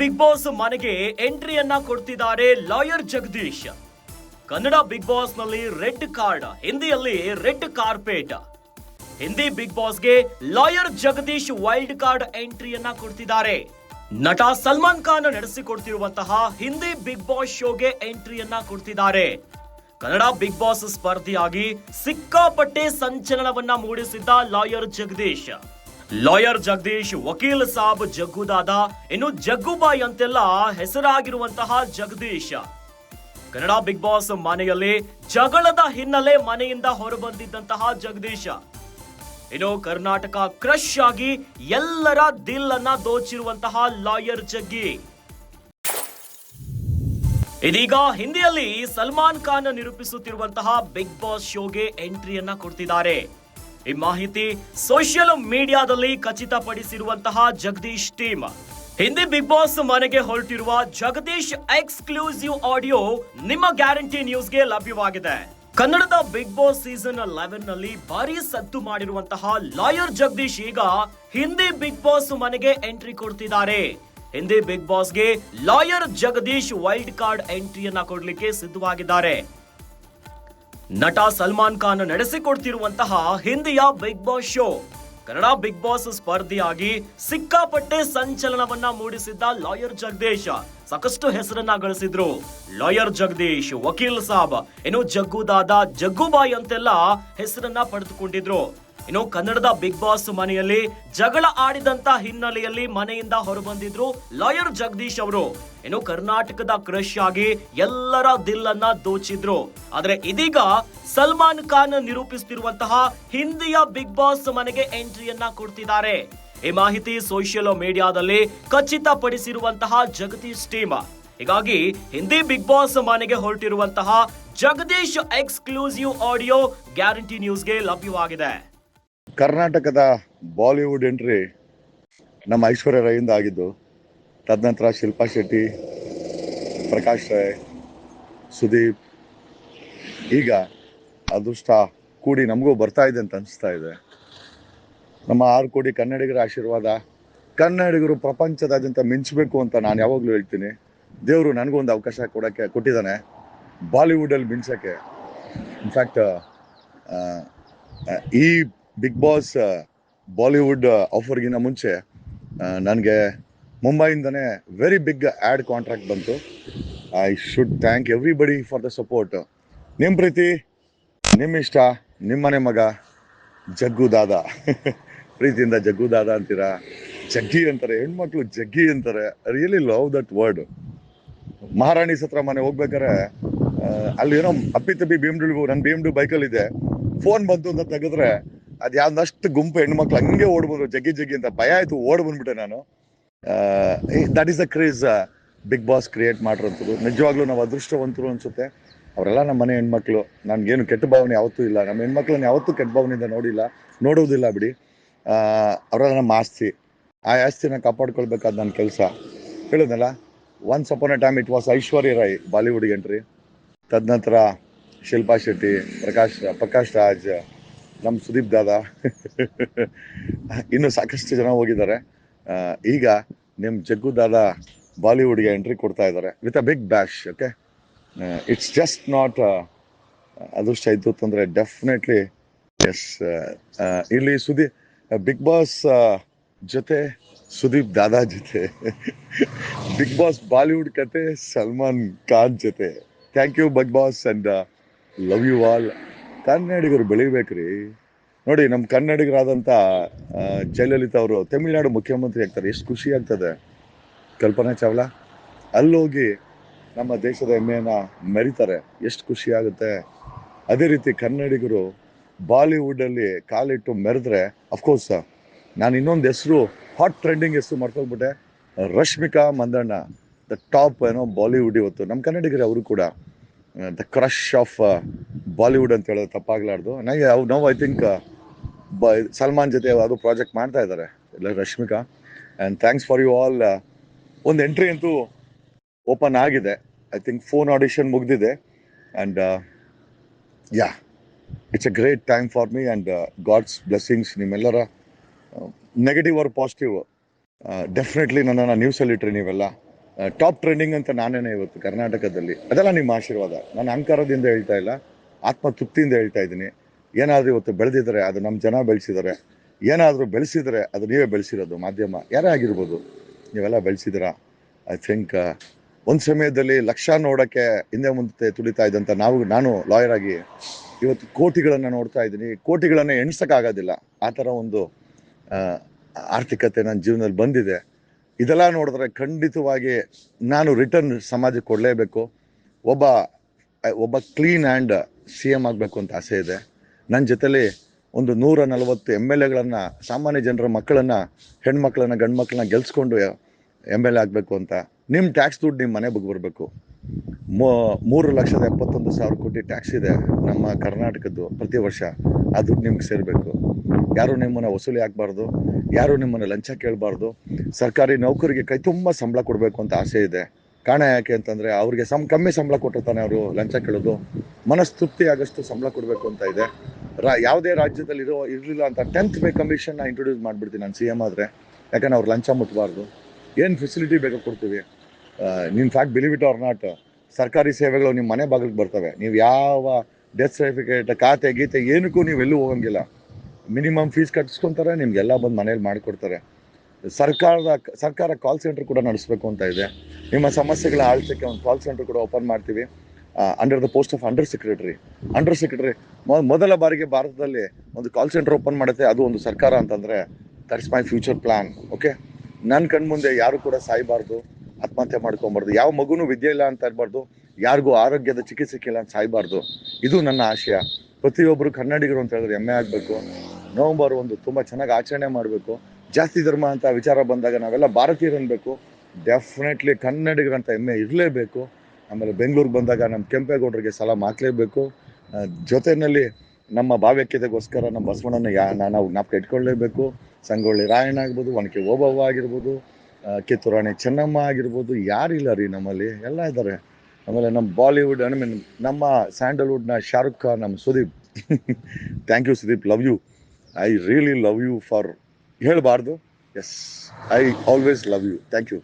Big Boss ಮನೆಗೆ ಎಂಟ್ರಿಯನ್ನ ಕೊಡ್ತಿದ್ದಾರೆ lawyer Jagadish. Kannada Bigg Boss ನಲ್ಲಿ ರೆಡ್ ಕಾರ್ಡ್, ಹಿಂದಿಯಲ್ಲಿ ರೆಡ್ ಕಾರ್ಪೆಟ್. ಹಿಂದಿ ಬಿಗ್ ಬಾಸ್ಗೆ ಲಾಯರ್ ಜಗದೀಶ್ ವೈಲ್ಡ್ ಕಾರ್ಡ್ ಎಂಟ್ರಿಯನ್ನ ಕೊಡ್ತಿದ್ದಾರೆ. ನಟ ಸಲ್ಮಾನ್ ಖಾನ್ ನಡೆಸಿಕೊಡ್ತಿರುವಂತಹ ಹಿಂದಿ ಬಿಗ್ ಬಾಸ್ ಶೋಗೆ ಎಂಟ್ರಿಯನ್ನ ಕೊಡ್ತಿದ್ದಾರೆ. ಕನ್ನಡ ಬಿಗ್ ಬಾಸ್ ಸ್ಪರ್ಧಿಯಾಗಿ ಸಿಕ್ಕಾಪಟ್ಟೆ ಸಂಚಲನವನ್ನ ಮೂಡಿಸಿದ್ದ ಲಾಯರ್ ಜಗದೀಶ್ ವಕೀಲ್ ಸಾಬ್ ಜಗ್ಗುದಾದ, ಇನ್ನು ಜಗ್ಗುಬಾಯಿ ಅಂತೆಲ್ಲ ಹೆಸರಾಗಿರುವಂತಹ ಜಗದೀಶ್ ಕನ್ನಡ ಬಿಗ್ ಬಾಸ್ ಮನೆಯಲ್ಲಿ ಜಗಳದ ಹಿನ್ನೆಲೆ ಮನೆಯಿಂದ ಹೊರಬಂದಿದ್ದಂತಹ ಜಗದೀಶ್ ಇನ್ನು ಕರ್ನಾಟಕ ಕ್ರಶ್ ಆಗಿ ಎಲ್ಲರ ದಿಲ್ ಅನ್ನ ದೋಚಿರುವಂತಹ ಲಾಯರ್ ಜಗ್ಗಿ ಇದೀಗ ಹಿಂದಿಯಲ್ಲಿ ಸಲ್ಮಾನ್ ಖಾನ್ ನಿರೂಪಿಸುತ್ತಿರುವಂತಹ ಬಿಗ್ ಬಾಸ್ ಶೋಗೆ ಎಂಟ್ರಿಯನ್ನ ಕೊಡ್ತಿದ್ದಾರೆ. ಈ ಮಾಹಿತಿ ಸೋಷಿಯಲ್ ಮೀಡಿಯಾದಲ್ಲಿ ಖಚಿತಪಡಿಸಿರುವಂತಹ Jagadish team. Hindi Bigg Boss ಮನೆಗೆ ಹೊರಟಿರುವ ಜಗದೀಶ್ ಎಕ್ಸ್ಕ್ಲೂಸಿವ್ ಆಡಿಯೋ ನಿಮ್ಮ ಗ್ಯಾರಂಟಿ ನ್ಯೂಸ್ಗೆ ಲಭ್ಯವಾಗಿದೆ. ಕನ್ನಡದ ಬಿಗ್ ಬಾಸ್ ಸೀಸನ್ 11 ನಲ್ಲಿ ಭಾರಿ ಸದ್ದು ಮಾಡಿರುವಂತಹ ಲಾಯರ್ ಜಗದೀಶ್ ಈಗ ಹಿಂದಿ ಬಿಗ್ ಬಾಸ್ ಮನೆಗೆ ಎಂಟ್ರಿ ಕೊಡ್ತಿದ್ದಾರೆ. ಹಿಂದಿ ಬಿಗ್ ಬಾಸ್ಗೆ ಲಾಯರ್ ಜಗದೀಶ್ ವೈಲ್ಡ್ ಕಾರ್ಡ್ ಎಂಟ್ರಿಯನ್ನ ಕೊಡ್ಲಿಕ್ಕೆ ಸಿದ್ಧವಾಗಿದ್ದಾರೆ. ನಟ ಸಲ್ಮಾನ್ ಖಾನ್ ನಡೆಸಿಕೊಡ್ತಿರುವಂತಹ ಹಿಂದಿಯ Bigg Boss show Kannada Bigg Boss ಸ್ಪರ್ಧಿಯಾಗಿ ಸಿಕ್ಕಾಪಟ್ಟೆ ಸಂಚಲನವನ್ನ ಮೂಡಿಸಿದ್ದ ಲಾಯರ್ ಜಗದೀಶ್ ಸಾಕಷ್ಟು ಹೆಸರನ್ನ ಗಳಿಸಿದ್ರು. ಲಾಯರ್ ಜಗದೀಶ್, ವಕೀಲ್ ಸಾಬ್, ಇನ್ನು ಜಗ್ಗುದಾದ, ಜಗ್ಗುಬಾಯಿ ಅಂತೆಲ್ಲ ಹೆಸರನ್ನ ಪಡೆದುಕೊಂಡಿದ್ರು. ಇನ್ನು ಕನ್ನಡದ ಬಿಗ್ ಬಾಸ್ ಮನೆಯಲ್ಲಿ ಜಗಳ ಆಡಿದಂತ ಹಿನ್ನೆಲೆಯಲ್ಲಿ ಮನೆಯಿಂದ ಹೊರಬಂದಿದ್ರು ಲಾಯರ್ ಜಗದೀಶ್ ಅವರು. ಇನ್ನು ಕರ್ನಾಟಕದ ಕ್ರಶ್ ಆಗಿ ಎಲ್ಲರ ದಿಲ್ ಅನ್ನ ದೋಚಿದ್ರು. ಆದ್ರೆ ಇದೀಗ ಸಲ್ಮಾನ್ ಖಾನ್ ನಿರೂಪಿಸುತ್ತಿರುವಂತಹ ಹಿಂದಿಯ ಬಿಗ್ ಬಾಸ್ ಮನೆಗೆ ಎಂಟ್ರಿಯನ್ನ ಕೊಡ್ತಿದ್ದಾರೆ. ಈ ಮಾಹಿತಿ ಸೋಷಿಯಲ್ ಮೀಡಿಯಾದಲ್ಲಿ ಖಚಿತಪಡಿಸಿರುವಂತಹ ಜಗದೀಶ್ ಟೀಮ್. ಹೀಗಾಗಿ ಹಿಂದಿ ಬಿಗ್ ಬಾಸ್ ಮನೆಗೆ ಹೊರಟಿರುವಂತಹ ಜಗದೀಶ್ ಎಕ್ಸ್ಕ್ಲೂಸಿವ್ ಆಡಿಯೋ ಗ್ಯಾರಂಟಿ ನ್ಯೂಸ್ಗೆ ಲಭ್ಯವಾಗಿದೆ. ಕರ್ನಾಟಕದ ಬಾಲಿವುಡ್ ಎಂಟ್ರಿ ನಮ್ಮ ಐಶ್ವರ್ಯ ರೈಯಿಂದ ಆಗಿದ್ದು, ತದನಂತರ ಶಿಲ್ಪಾ ಶೆಟ್ಟಿ, ಪ್ರಕಾಶ್ ರೈ, ಸುದೀಪ್, ಈಗ ಅದೃಷ್ಟ ಕೂಡಿ ನಮಗೂ ಬರ್ತಾ ಇದೆ ಅಂತ ಅನಿಸ್ತಾ ಇದೆ. ನಮ್ಮ 6 ಕೋಟಿ ಕನ್ನಡಿಗರ ಆಶೀರ್ವಾದ, ಕನ್ನಡಿಗರು ಪ್ರಪಂಚದಾದ್ಯಂತ ಮಿಂಚಬೇಕು ಅಂತ ನಾನು ಯಾವಾಗಲೂ ಹೇಳ್ತೀನಿ. ದೇವರು ನನಗೂ ಒಂದು ಅವಕಾಶ ಕೊಟ್ಟಿದ್ದಾನೆ ಬಾಲಿವುಡಲ್ಲಿ ಮಿಂಚಕ್ಕೆ. ಇನ್ಫ್ಯಾಕ್ಟ್ ಈ ಬಿಗ್ ಬಾಸ್ ಬಾಲಿವುಡ್ ಆಫರ್ಗಿನ ಮುಂಚೆ ನನಗೆ ಮುಂಬೈಯಿಂದನೇ ವೆರಿ ಬಿಗ್ ಆ್ಯಡ್ ಕಾಂಟ್ರಾಕ್ಟ್ ಬಂತು. I should thank everybody for the support. ನಿಮ್ಮ ಪ್ರೀತಿ, ನಿಮ್ಮ ಇಷ್ಟ, ನಿಮ್ಮನೆ ಮಗ ಜಗ್ಗು ದಾದ ಪ್ರೀತಿಯಿಂದ ಜಗ್ಗು ದಾದ ಅಂತೀರಾ, ಜಗ್ಗಿ ಅಂತಾರೆ, ಹೆಣ್ಮಕ್ಳು ಜಗ್ಗಿ ಅಂತಾರೆ. Really love that word. ಮಹಾರಾಣಿ ಸತ್ರ ಮನೆ ಹೋಗ್ಬೇಕಾರೆ ಅಲ್ಲಿ ಏನೋ ಅಪ್ಪಿತಪ್ಪಿ ನನ್ನ BMW ಬೈಕಲ್ಲಿದೆ, ಫೋನ್ ಬಂತು ಅಂತ ತೆಗೆದ್ರೆ ಅದು ಯಾವ್ದಷ್ಟು ಗುಂಪು ಹೆಣ್ಮಕ್ಳು ಹಂಗೆ ಓಡ್ಬೋದು, ಜಗ್ಗಿ ಅಂತ ಭಯ ಆಯ್ತು, ಓಡ್ ಬಂದ್ಬಿಟ್ಟೆ ನಾನು. That is the craze Bigg Boss create ಮಾಡಿರೋಂಥದ್ದು. ನಿಜವಾಗ್ಲೂ ನಾವು ಅದೃಷ್ಟವಂತರು ಅನ್ಸುತ್ತೆ. ಅವರೆಲ್ಲ ನಮ್ಮ ಮನೆ ಹೆಣ್ಮಕ್ಳು. ನನಗೇನು ಕೆಟ್ಟ ಭಾವನೆ ಯಾವತ್ತೂ ಇಲ್ಲ. ನಮ್ಮ ಹೆಣ್ಮಕ್ಳನ್ನ ಯಾವತ್ತೂ ಕೆಟ್ಟ ಭಾವನೆಯಿಂದ ನೋಡುವುದಿಲ್ಲ ಬಿಡಿ. ಅವರೆಲ್ಲ ನಮ್ಮ ಆಸ್ತಿ. ಆ ಆಸ್ತಿನ ಕಾಪಾಡ್ಕೊಳ್ಬೇಕಾದ ನನ್ನ ಕೆಲಸ. ಹೇಳಿದ್ನಲ್ಲ, once upon a time it was Aishwarya Rai ಬಾಲಿವುಡ್ಗೆ ಎಂಟ್ರಿ. ತದನಂತರ ಶಿಲ್ಪಾ ಶೆಟ್ಟಿ, ಪ್ರಕಾಶ್ ರಾಜ್, ನಮ್ಮ ಸುದೀಪ್ ದಾದ, ಇನ್ನು ಸಾಕಷ್ಟು ಜನ ಹೋಗಿದ್ದಾರೆ. ಈಗ ನಿಮ್ಮ ಜಗ್ಗು ದಾದ ಬಾಲಿವುಡ್ಗೆ ಎಂಟ್ರಿ ಕೊಡ್ತಾ ಇದ್ದಾರೆ with a big bash. Okay, it's just not ಅದೃಷ್ಟ ಇತ್ತು ಅಂತಂದರೆ ಡೆಫಿನೆಟ್ಲಿ ಎಸ್. ಇಲ್ಲಿ ಬಿಗ್ ಬಾಸ್ ಜೊತೆ ಸುದೀಪ್ ದಾದಾ ಜೊತೆ ಬಿಗ್ ಬಾಸ್ ಬಾಲಿವುಡ್ ಕತೆ ಸಲ್ಮಾನ್ ಖಾನ್ ಜೊತೆ. Thank you Big Boss and love you all. ಕನ್ನಡಿಗರು ಬೆಳಿಬೇಕ್ರಿ. ನೋಡಿ, ನಮ್ಮ ಕನ್ನಡಿಗರಾದಂಥ ಜಯಲಲಿತಾ ಅವರು ತಮಿಳುನಾಡು ಮುಖ್ಯಮಂತ್ರಿ ಆಗ್ತಾರೆ, ಎಷ್ಟು ಖುಷಿ ಆಗ್ತದೆ. ಕಲ್ಪನಾ ಚಾವ್ಲಾ ಅಲ್ಲೋಗಿ ನಮ್ಮ ದೇಶದ ಹೆಮ್ಮೆಯನ್ನು ಮೆರಿತಾರೆ, ಎಷ್ಟು ಖುಷಿ ಆಗುತ್ತೆ. ಅದೇ ರೀತಿ ಕನ್ನಡಿಗರು ಬಾಲಿವುಡಲ್ಲಿ ಕಾಲಿಟ್ಟು ಮೆರೆದ್ರೆ, ಅಫ್ಕೋರ್ಸ್ ನಾನು ಇನ್ನೊಂದು ಹೆಸರು, ಹಾಟ್ ಟ್ರೆಂಡಿಂಗ್ ಹೆಸರು ಮರ್ತೋಗ್ಬಿಟ್ಟೆ, Rashmika Mandanna, the top Bollywood ಇವತ್ತು. ನಮ್ಮ ಕನ್ನಡಿಗರು ಅವರು ಕೂಡ ದ ಕ್ರಶ್ ಆಫ್ ಬಾಲಿವುಡ್ ಅಂತ ಹೇಳೋದು ತಪ್ಪಾಗಲಾರ್ದು. ನನಗೆ ನಾವು ಐ ಥಿಂಕ್ ಸಲ್ಮಾನ್ ಜೊತೆ ಅದು ಪ್ರಾಜೆಕ್ಟ್ ಮಾಡ್ತಾ ಇದ್ದಾರೆ ಇಲ್ಲ Rashmika. And thanks for you all. ಒಂದು ಎಂಟ್ರಿ ಅಂತೂ ಓಪನ್ ಆಗಿದೆ. ಐ ಥಿಂಕ್ ಫೋನ್ ಆಡಿಷನ್ ಮುಗಿದಿದೆ. And yeah, it's a great time for me and God's blessings. ನಿಮ್ಮೆಲ್ಲರ ನೆಗೆಟಿವ್ ಆರ್ ಪಾಸಿಟಿವ್ ಡೆಫಿನೆಟ್ಲಿ ನನ್ನನ್ನು ನ್ಯೂಸಲ್ಲಿಟ್ರಿ ನೀವೆಲ್ಲ. ಟಾಪ್ ಟ್ರೆಂಡಿಂಗ್ ಅಂತ ನಾನೇನೆ ಇವತ್ತು ಕರ್ನಾಟಕದಲ್ಲಿ. ಅದೆಲ್ಲ ನಿಮ್ಮ ಆಶೀರ್ವಾದ. ನಾನು ಅಹಂಕಾರದಿಂದ ಹೇಳ್ತಾ ಇಲ್ಲ, ಆತ್ಮತೃಪ್ತಿಯಿಂದ ಹೇಳ್ತಾ ಇದ್ದೀನಿ. ಏನಾದರೂ ಇವತ್ತು ಬೆಳೆದಿದ್ದಾರೆ ಅದು ನಮ್ಮ ಜನ ಬೆಳೆಸಿದ್ದಾರೆ, ಏನಾದರೂ ಬೆಳೆಸಿದರೆ ಅದು ನೀವೇ ಬೆಳೆಸಿರೋದು. ಮಾಧ್ಯಮ ಯಾರೇ ಆಗಿರ್ಬೋದು, ನೀವೆಲ್ಲ ಬೆಳೆಸಿದ್ದೀರಾ. ಐ ಥಿಂಕ್ ಒಂದು ಸಮಯದಲ್ಲಿ ಲಕ್ಷ ನೋಡೋಕ್ಕೆ ಹಿಂದೆ ಮುಂದೆ ತುಳಿತಾ ಇದ್ದಂಥ ನಾನು ಲಾಯರ್ ಆಗಿ ಇವತ್ತು ಕೋಟಿಗಳನ್ನು ನೋಡ್ತಾ ಇದ್ದೀನಿ. ಕೋಟಿಗಳನ್ನು ಎಣಿಸೋಕ್ಕಾಗೋದಿಲ್ಲ. ಆ ಥರ ಒಂದು ಆರ್ಥಿಕತೆ ನನ್ನ ಜೀವನದಲ್ಲಿ ಬಂದಿದೆ. ಇದೆಲ್ಲ ನೋಡಿದ್ರೆ ಖಂಡಿತವಾಗಿ ನಾನು ರಿಟರ್ನ್ ಸಮಾಜಕ್ಕೆ ಕೊಡಲೇಬೇಕು. ಒಬ್ಬ ಕ್ಲೀನ್ ಹ್ಯಾಂಡ್ CM ಆಗಬೇಕು ಅಂತ ಆಸೆ ಇದೆ. ನನ್ನ ಜೊತೆಲಿ ಒಂದು 140 MLAಗಳನ್ನು, ಸಾಮಾನ್ಯ ಜನರ ಮಕ್ಕಳನ್ನು, ಹೆಣ್ಮಕ್ಳನ್ನ, ಗಂಡು ಮಕ್ಕಳನ್ನ ಗೆಲ್ಸ್ಕೊಂಡು MLA ಆಗಬೇಕು ಅಂತ. ನಿಮ್ಮ ಟ್ಯಾಕ್ಸ್ ದುಡ್ಡು ನಿಮ್ಮ ಮನೆ ಬಗ್ಗೆ ಬರಬೇಕು. 3,71,000 ಕೋಟಿ ಟ್ಯಾಕ್ಸ್ ಇದೆ ನಮ್ಮ ಕರ್ನಾಟಕದ್ದು ಪ್ರತಿ ವರ್ಷ. ಆ ದುಡ್ಡು ನಿಮ್ಗೆ ಸೇರಬೇಕು. ಯಾರು ನಿಮ್ಮನ್ನು ವಸೂಲಿ ಹಾಕಬಾರ್ದು, ಯಾರು ನಿಮ್ಮನ್ನು ಲಂಚ ಕೇಳಬಾರ್ದು. ಸರ್ಕಾರಿ ನೌಕರಿಗೆ ಕೈ ತುಂಬ ಸಂಬಳ ಕೊಡಬೇಕು ಅಂತ ಆಸೆ ಇದೆ. ಕಾರಣ ಯಾಕೆ ಅಂತಂದರೆ ಅವ್ರಿಗೆ ಕಮ್ಮಿ ಸಂಬಳ ಕೊಟ್ಟಿರ್ತಾನೆ ಅವರು ಲಂಚ ಕೇಳೋದು. ಮನಸ್ತೃಪ್ತಿ ಆಗಷ್ಟು ಸಂಬಳ ಕೊಡಬೇಕು ಅಂತ ಇದೆ. ಯಾವುದೇ ರಾಜ್ಯದಲ್ಲಿ ಇರಲಿಲ್ಲ ಅಂತ 10th ಪೇ ಕಮಿಷನ್ನ ಇಂಟ್ರೊಡ್ಯೂಸ್ ಮಾಡಿಬಿಡ್ತೀನಿ ನಾನು CM ಆದರೆ. ಯಾಕಂದ್ರೆ ಅವ್ರು ಲಂಚ ಮುಟ್ಟಬಾರ್ದು. ಏನು ಫೆಸಿಲಿಟಿ ಬೇಕೋ ಕೊಡ್ತೀವಿ. In fact believe it or not, ಸರ್ಕಾರಿ ಸೇವೆಗಳು ನಿಮ್ಮ ಮನೆ ಬಾಗಿಲಿಗೆ ಬರ್ತವೆ. ನೀವು ಯಾವ ಡೆತ್ ಸರ್ಟಿಫಿಕೇಟ್, ಖಾತೆ ಗೀತೆ ಏನಕ್ಕೂ ನೀವು ಎಲ್ಲೂ ಹೋಗಂಗಿಲ್ಲ. ಮಿನಿಮಮ್ ಫೀಸ್ ಕಟ್ಸ್ಕೊತಾರೆ, ನಿಮಗೆಲ್ಲ ಬಂದು ಮನೇಲಿ ಮಾಡಿಕೊಡ್ತಾರೆ. ಸರ್ಕಾರ ಕಾಲ್ ಸೆಂಟರ್ ಕೂಡ ನಡೆಸಬೇಕು ಅಂತ ಇದೆ. ನಿಮ್ಮ ಸಮಸ್ಯೆಗಳ ಆಳ್ಸೋಕ್ಕೆ ಒಂದು ಕಾಲ್ ಸೆಂಟರ್ ಕೂಡ ಓಪನ್ ಮಾಡ್ತೀವಿ under the post of under secretary. ಮೊದಲ ಬಾರಿಗೆ ಭಾರತದಲ್ಲಿ ಒಂದು ಕಾಲ್ ಸೆಂಟರ್ ಓಪನ್ ಮಾಡುತ್ತೆ, ಅದು ಒಂದು ಸರ್ಕಾರ ಅಂತಂದರೆ that's my future plan. Okay, ನನ್ನ ಕಣ್ಮುಂದೆ ಯಾರು ಕೂಡ ಸಾಯಬಾರ್ದು, ಆತ್ಮಹತ್ಯೆ ಮಾಡ್ಕೊಬಾರ್ದು, ಯಾವ ಮಗುನೂ ವಿದ್ಯೆ ಇಲ್ಲ ಅಂತ ಇರಬಾರ್ದು, ಯಾರಿಗೂ ಆರೋಗ್ಯದ ಚಿಕಿತ್ಸೆ ಇಲ್ಲ ಅಂತ ಸಾಯಬಾರ್ದು. ಇದು ನನ್ನ ಆಶಯ. ಪ್ರತಿಯೊಬ್ಬರು ಕನ್ನಡಿಗರು ಅಂತ ಹೇಳಿದ್ರೆ ಹೆಮ್ಮೆ ಆಗಬೇಕು. ನವಂಬರ್ 1 ತುಂಬ ಚೆನ್ನಾಗಿ ಆಚರಣೆ ಮಾಡಬೇಕು. ಜಾತಿ ಧರ್ಮ ಅಂತ ವಿಚಾರ ಬಂದಾಗ ನಾವೆಲ್ಲ ಭಾರತೀಯರು ಅನ್ಬೇಕು. ಡೆಫಿನೆಟ್ಲಿ ಕನ್ನಡಿಗರಂತ ಹೆಮ್ಮೆ ಇರಲೇಬೇಕು. ಆಮೇಲೆ ಬೆಂಗಳೂರಿಗೆ ಬಂದಾಗ ನಮ್ಮ ಕೆಂಪೇಗೌಡರಿಗೆ ಸಲಾಮ್ ಹಾಕಲೇಬೇಕು. ಜೊತೆಯಲ್ಲಿ ನಮ್ಮ ಭಾವ್ಯಕ್ಯತೆಗೋಸ್ಕರ ನಮ್ಮ ಬಸವಣ್ಣನ ನಾವು ಜ್ಞಾಪಕ ಇಟ್ಕೊಳ್ಳೇಬೇಕು. ಸಂಗೊಳ್ಳಿ ರಾಯಣ್ಣ ಆಗ್ಬೋದು, ಒನಕೆ ಓಬವ್ವ ಆಗಿರ್ಬೋದು, ಕಿತ್ತೂರು ರಾಣಿ ಚೆನ್ನಮ್ಮ ಆಗಿರ್ಬೋದು, ಯಾರಿಲ್ಲ ರೀ ನಮ್ಮಲ್ಲಿ, ಎಲ್ಲ ಇದ್ದಾರೆ. ಆಮೇಲೆ ನಮ್ಮ ಬಾಲಿವುಡ್, ನಮ್ಮ ಸ್ಯಾಂಡಲ್ವುಡ್ನ ಶಾರುಖ್ ಖಾನ್, ನಮ್ಮ Sudeep. Thank you Sudeep, love you. I really love you for ಹೇಳಬಾರ್ದು. Yes, I always love you. Thank you.